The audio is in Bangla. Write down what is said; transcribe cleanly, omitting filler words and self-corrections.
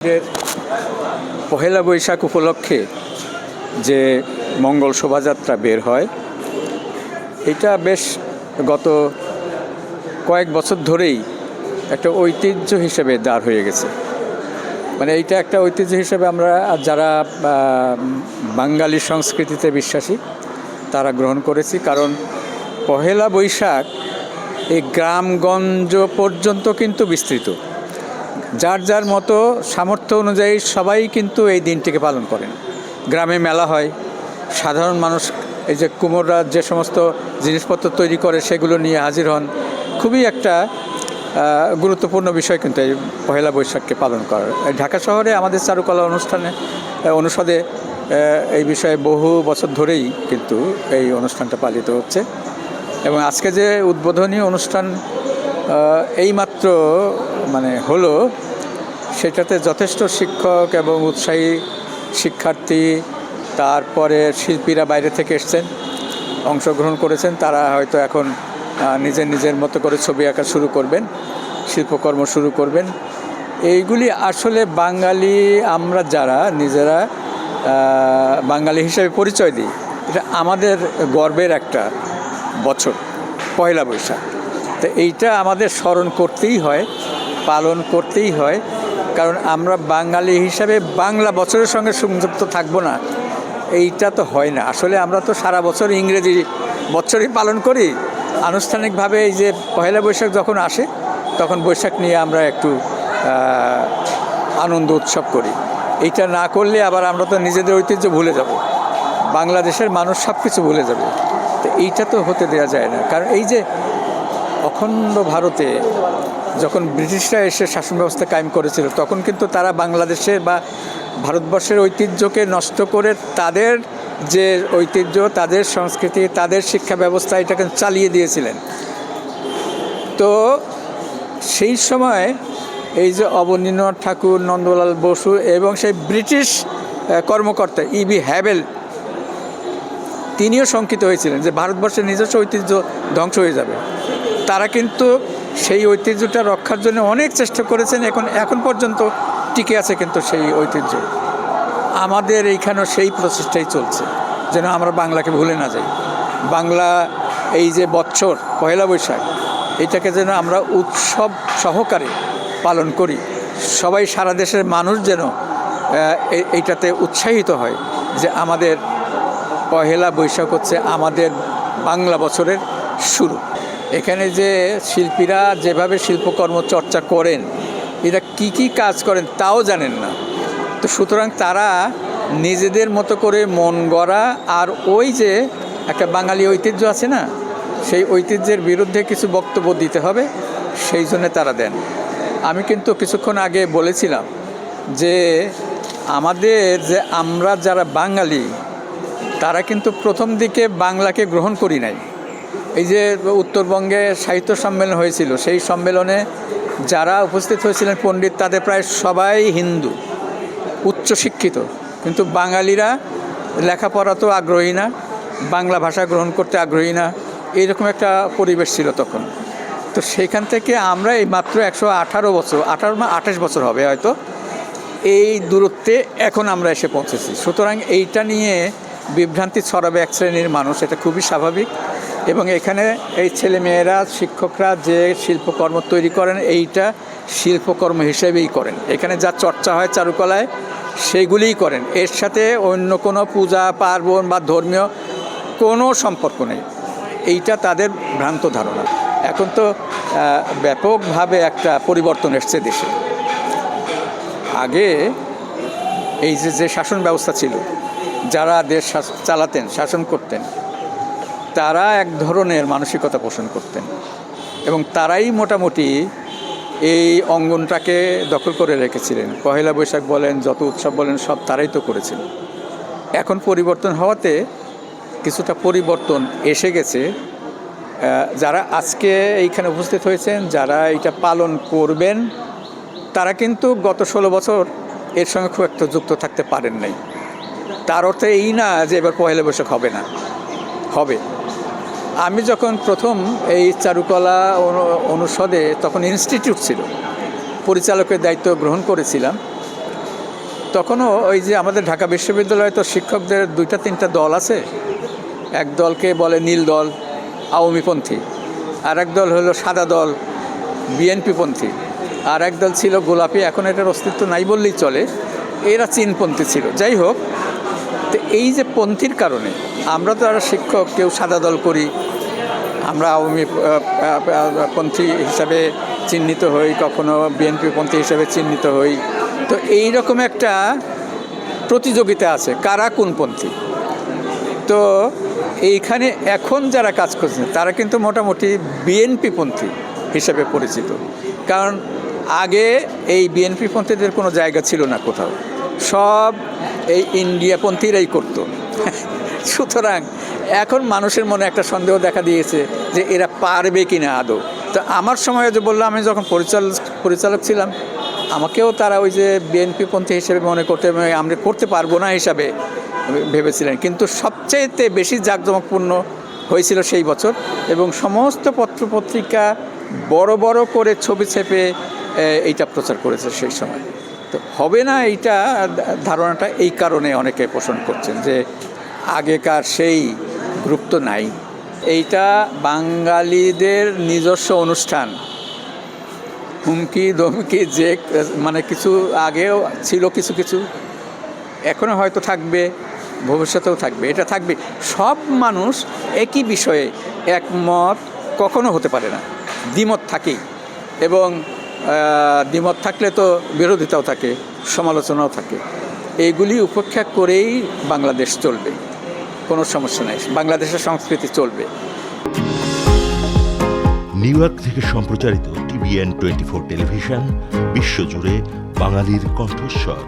এর পহেলা বৈশাখ উপলক্ষে যে মঙ্গল শোভাযাত্রা বের হয়, এটা বেশ গত কয়েক বছর ধরেই একটা ঐতিহ্য হিসেবে দাঁড় হয়ে গেছে। মানে এইটা একটা ঐতিহ্য হিসেবে আমরা যারা বাঙালি সংস্কৃতিতে বিশ্বাসী তারা গ্রহণ করেছি। কারণ পহেলা বৈশাখ এই গ্রামগঞ্জ পর্যন্ত কিন্তু বিস্তৃত। যার যার মতো সামর্থ্য অনুযায়ী সবাই কিন্তু এই দিনটিকে পালন করেন। গ্রামে মেলা হয়, সাধারণ মানুষ এই যে কুমোররা যে সমস্ত জিনিসপত্র তৈরি করে সেগুলো নিয়ে হাজির হন। খুবই একটা গুরুত্বপূর্ণ বিষয় কিন্তু এই পহেলা বৈশাখকে পালন করার। ঢাকা শহরে আমাদের চারুকলা অনুষদে এই বিষয়ে বহু বছর ধরেই কিন্তু এই অনুষ্ঠানটা পালিত হচ্ছে। এবং আজকে যে উদ্বোধনী অনুষ্ঠান এইমাত্র হলো, সেটাতে যথেষ্ট শিক্ষক এবং উৎসাহী শিক্ষার্থী, তারপরে শিল্পীরা বাইরে থেকে এসছেন, অংশগ্রহণ করেছেন। তারা হয়তো এখন নিজের মতো করে ছবি আঁকা শুরু করবেন, শিল্পকর্ম শুরু করবেন। এইগুলি আসলে বাঙালি, আমরা যারা নিজেরা বাঙালি হিসেবে পরিচয় দিই, এটা আমাদের গর্বের একটা বছর পয়লা বৈশাখ। তো এইটা আমাদের স্মরণ করতেই হয়, পালন করতেই হয়। কারণ আমরা বাঙালি হিসাবে বাংলা বছরের সঙ্গে সংযুক্ত থাকবো না, এইটা তো হয় না। আসলে আমরা তো সারা বছর ইংরেজি বছরই পালন করি। আনুষ্ঠানিকভাবে এই যে পয়লা বৈশাখ যখন আসে, তখন বৈশাখ নিয়ে আমরা একটু আনন্দ উৎসব করি। এইটা না করলে আবার আমরা তো নিজেদের ঐতিহ্য ভুলে যাব, বাংলাদেশের মানুষ সব কিছু ভুলে যাবে। তো এইটা তো হতে দেওয়া যায় না। কারণ এই যে অখণ্ড ভারতে যখন ব্রিটিশরা এসে শাসন ব্যবস্থা কায়েম করেছিল, তখন কিন্তু তারা বাংলাদেশের বা ভারতবর্ষের ঐতিহ্যকে নষ্ট করে তাদের যে ঐতিহ্য, তাদের সংস্কৃতি, তাদের শিক্ষা ব্যবস্থা, এটাকে চালিয়ে দিয়েছিলেন। তো সেই সময় এই যে অবনীন্দ্রনাথ ঠাকুর, নন্দলাল বসু এবং সেই ব্রিটিশ কর্মকর্তা ইবি হ্যাভেল, তিনিও শঙ্কিত হয়েছিলেন যে ভারতবর্ষের নিজস্ব ঐতিহ্য ধ্বংস হয়ে যাবে। তারা কিন্তু সেই ঐতিহ্যটা রক্ষার জন্য অনেক চেষ্টা করেছেন। এখন পর্যন্ত টিকে আছে কিন্তু সেই ঐতিহ্য। আমাদের এইখানেও সেই প্রচেষ্টাই চলছে, যেন আমরা বাংলাকে ভুলে না যাই। বাংলা এই যে বছর পয়লা বৈশাখ, এটাকে যেন আমরা উৎসব সহকারে পালন করি। সবাই, সারা দেশের মানুষ যেন এইটাতে উৎসাহিত হয় যে আমাদের পহেলা বৈশাখ হচ্ছে আমাদের বাংলা বছরের শুরু। এখানে যে শিল্পীরা যেভাবে শিল্পকর্ম চর্চা করেন, এরা কি কাজ করেন তাও জানেন না। তো সুতরাং তারা নিজেদের মতো করে মন গড়া আর ওই যে একটা বাঙালি ঐতিহ্য আছে না, সেই ঐতিহ্যের বিরুদ্ধে কিছু বক্তব্য দিতে হবে, সেই জন্য তারা দেন। আমি কিন্তু কিছুক্ষণ আগে বলেছিলাম যে আমরা যারা বাঙালি, তারা কিন্তু প্রথম দিকে বাংলাকে গ্রহণ করি নাই। এই যে উত্তরবঙ্গে সাহিত্য সম্মেলন হয়েছিল, সেই সম্মেলনে যারা উপস্থিত হয়েছিলেন পণ্ডিত, তাদের প্রায় সবাই হিন্দু, উচ্চশিক্ষিত। কিন্তু বাঙালিরা লেখাপড়াতেও আগ্রহী না, বাংলা ভাষা গ্রহণ করতে আগ্রহী না, এইরকম একটা পরিবেশ ছিল তখন। তো সেইখান থেকে আমরা এই মাত্র 28 বছর হবে হয়তো, এই দূরত্বে এখন আমরা এসে পৌঁছেছি। সুতরাং এইটা নিয়ে বিভ্রান্তি ছড়াবে এক শ্রেণীর মানুষ, এটা খুবই স্বাভাবিক। এবং এখানে এই ছেলেমেয়েরা, শিক্ষকরা যে শিল্পকর্ম তৈরি করেন, এইটা শিল্পকর্ম হিসেবেই করেন। এখানে যা চর্চা হয় চারুকলায়, সেগুলিই করেন। এর সাথে অন্য কোনো পূজা পার্বণ বা ধর্মীয় কোনো সম্পর্ক নেই। এইটা তাদের ভ্রান্ত ধারণা। এখন তো ব্যাপকভাবে একটা পরিবর্তন এসছে দেশে। আগে এই যে শাসন ব্যবস্থা ছিল, যারা দেশ চালাতেন, শাসন করতেন, তারা এক ধরনের মানসিকতা পোষণ করতেন এবং তারাই মোটামুটি এই অঙ্গনটাকে দখল করে রেখেছিলেন। পহেলা বৈশাখ বলেন, যত উৎসব বলেন, সব তারাই তো করেছিল। এখন পরিবর্তন হওয়াতে কিছুটা পরিবর্তন এসে গেছে। যারা আজকে এইখানে উপস্থিত হয়েছেন, যারা এটা পালন করবেন, তারা কিন্তু গত 16 বছর এর সঙ্গে খুব একটা যুক্ত থাকতে পারেন নাই। তার অর্থ এই না যে এবার পহেলা বৈশাখ হবে না, হবে। আমি যখন প্রথম এই চারুকলা অনুষদে, তখন ইনস্টিটিউট ছিল, পরিচালকের দায়িত্ব গ্রহণ করেছিলাম, তখনও ওই যে আমাদের ঢাকা বিশ্ববিদ্যালয়ে তো শিক্ষকদের 2-3টা দল আছে। এক দলকে বলে নীল দল, আওয়ামীপন্থী, আর এক দল হলো সাদা দল, বিএনপিপন্থী, আর এক দল ছিল গোলাপি, এখন এটার অস্তিত্ব নাই বললেই চলে, এরা চীনপন্থী ছিল। যাই হোক, তো এই যে পন্থীর কারণে আমরা তো আর শিক্ষক কেউ সাদা দল করি, আমরা আওয়ামী পন্থী হিসাবে চিহ্নিত হই, কখনো বিএনপি পন্থী হিসাবে চিহ্নিত হই। তো এই রকম একটা প্রতিযোগিতা আছে কারা কোন পন্থী। তো এইখানে এখন যারা কাজ করছেন তারা কিন্তু মোটামুটি বিএনপি পন্থী হিসেবে পরিচিত, কারণ আগে এই বিএনপি পন্থীদের কোনো জায়গা ছিল না কোথাও, সব এই ইন্ডিয়াপন্থীরাই করতো। সুতরাং এখন মানুষের মনে একটা সন্দেহ দেখা দিয়েছে যে এরা পারবে কি না আদৌ। তো আমার সময় যে বললাম, আমি যখন পরিচালক ছিলাম, আমাকেও তারা ওই যে বিএনপি পন্থী হিসেবে মনে করতে, আমরা করতে পারবো না হিসাবে ভেবেছিলেন। কিন্তু সবচেয়ে বেশি জাঁকজমকপূর্ণ হয়েছিল সেই বছর, এবং সমস্ত পত্রপত্রিকা বড় বড় করে ছবি ছেপে এইটা প্রচার করেছে সেই সময়। তো হবে না এইটা ধারণাটা এই কারণে অনেকে পোষণ করছেন যে আগেকার সেই গ্রুপ তো নাই। এইটা বাঙালিদের নিজস্ব অনুষ্ঠান, হুমকি ধমকি যে মানে কিছু আগেও ছিল, কিছু কিছু এখনও হয়তো থাকবে, ভবিষ্যতেও থাকবে, এটা থাকবে। সব মানুষ একই বিষয়ে একমত কখনো হতে পারে না, দ্বিমত থাকেই, এবং দ্বিমত থাকলে তো বিরোধিতাও থাকে, সমালোচনাও থাকে। এইগুলি উপেক্ষা করেই বাংলাদেশ চলবে, কোনো সমস্যা নেই, বাংলাদেশের সংস্কৃতি চলবে। নিউ ইয়র্ক থেকে সম্প্রচারিত TVN 24 টেলিভিশন বিশ্বজুড়ে বাঙালির কণ্ঠস্বর।